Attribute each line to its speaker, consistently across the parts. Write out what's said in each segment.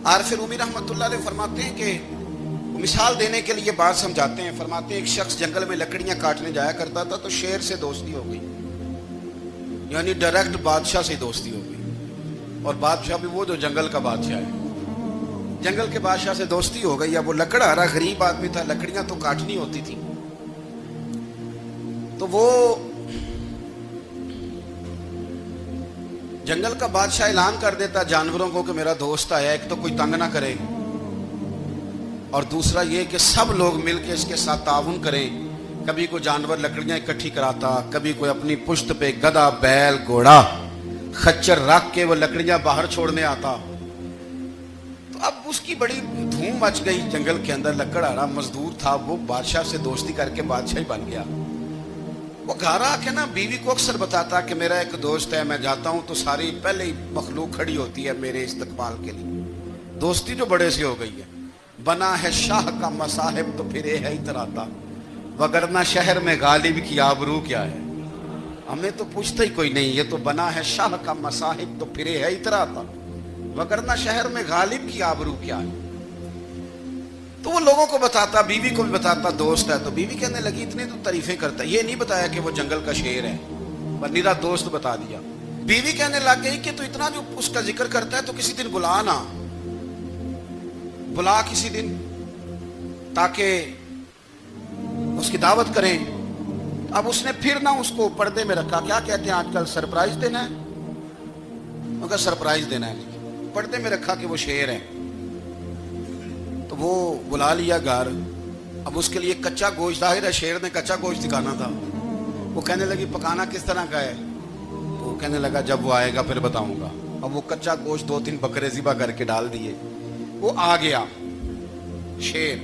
Speaker 1: عارف رومی رحمۃ اللہ علیہ فرماتے ہیں کہ مثال دینے کے لیے بات سمجھاتے ہیں. فرماتے ہیں ایک شخص جنگل میں لکڑیاں کاٹنے جایا کرتا تھا تو شیر سے دوستی ہو گئی, یعنی ڈائریکٹ بادشاہ سے دوستی ہو گئی. اور بادشاہ بھی وہ جو جنگل کا بادشاہ ہے, جنگل کے بادشاہ سے دوستی ہو گئی. اب وہ لکڑہارا غریب آدمی تھا, لکڑیاں تو کاٹنی ہوتی تھی. تو وہ جنگل کا بادشاہ اعلان کر دیتا جانوروں کو کہ میرا دوست آیا, ایک تو کوئی تنگ نہ کرے, اور دوسرا یہ کہ سب لوگ مل کے اس کے ساتھ تعاون کریں. کبھی کوئی جانور لکڑیاں اکٹھی کراتا, کبھی کوئی اپنی پشت پہ گدھا, بیل, گھوڑا, خچر رکھ کے وہ لکڑیاں باہر چھوڑنے آتا. تو اب اس کی بڑی دھوم مچ گئی جنگل کے اندر. لکڑہارا مزدور تھا, وہ بادشاہ سے دوستی کر کے بادشاہ ہی بن گیا. وہ گھر آ کے نا بیوی کو اکثر بتاتا کہ میرا ایک دوست ہے, میں جاتا ہوں تو ساری پہلے ہی مخلوق کھڑی ہوتی ہے میرے استقبال کے لیے. دوستی جو بڑے سے ہو گئی ہے. بنا ہے شاہ کا مصاحب تو پھر ہے اتراتا, وگرنہ شہر میں غالب کی آبرو کیا ہے. ہمیں تو پوچھتا ہی کوئی نہیں, یہ تو بنا ہے شاہ کا مصاحب تو پھر ہے اتراتا, وگرنہ شہر میں غالب کی آبرو کیا ہے. تو وہ لوگوں کو بتاتا, بیوی کو بھی بتاتا دوست ہے. تو بیوی کہنے لگی اتنی تو تعریفیں کرتا, یہ نہیں بتایا کہ وہ جنگل کا شیر ہے, پر نیرا دوست بتا دیا. بیوی کہنے لگ گئی کہ تو اتنا جو اس کا ذکر کرتا ہے تو کسی دن بلا نا, بلا کسی دن تاکہ اس کی دعوت کریں. اب اس نے پھر نہ اس کو پردے میں رکھا. کیا کہتے ہیں آج کل, سرپرائز دینا ہے, مگر سرپرائز دینا ہے, پردے میں رکھا کہ وہ شیر ہے. تو وہ بلا لیا گھر. اب اس کے لیے کچا گوشت, ظاہر ہے شیر نے کچا گوشت دکھانا تھا. وہ کہنے لگی پکانا کس طرح کا ہے؟ وہ کہنے لگا جب وہ آئے گا پھر بتاؤں گا. اب وہ کچا گوشت 2-3 بکرے ذبح کر کے ڈال دیے. وہ آ گیا شیر.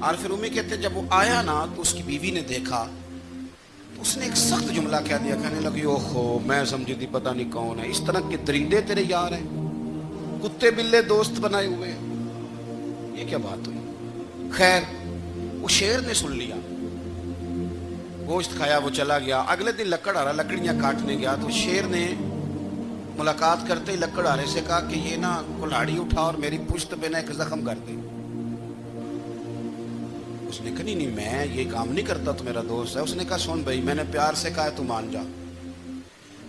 Speaker 1: عارف رومی کہتے جب وہ آیا نا تو اس کی بیوی نے دیکھا تو اس نے ایک سخت جملہ کہہ دیا. کہنے لگی اوہو, میں سمجھی تھی پتہ نہیں کون ہے, اس طرح کے درندے تیرے یار ہیں, کتے بلے دوست بنائے ہوئے ہیں, یہ کیا بات ہوئی؟ خیر وہ شیر نے سن لیا, گوشت کھایا, وہ چلا گیا. اگلے دن لکڑہارا لکڑیاں کاٹنے گیا تو شیر نے ملاقات کرتے ہی لکڑہارے سے کہا کہ یہ نا کلاڑی اٹھا اور میری پشت پہ نا ایک زخم کر دے. اس نے کہا نہیں میں یہ کام نہیں کرتا, تو میرا دوست ہے. اس نے کہا سن بھائی, میں نے پیار سے کہا ہے تو مان جا,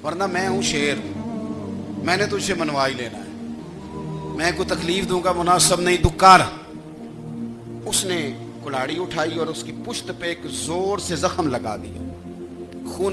Speaker 1: ورنہ میں ہوں شیر, میں نے تجھ سے منوا ہی لینا ہے, میں کوئی تکلیف دوں گا مناسب نہیں, تو کر. اس نے کلاڑی اٹھائی اور اس کی پشت پہ ایک زور سے زخم لگا دیا, خون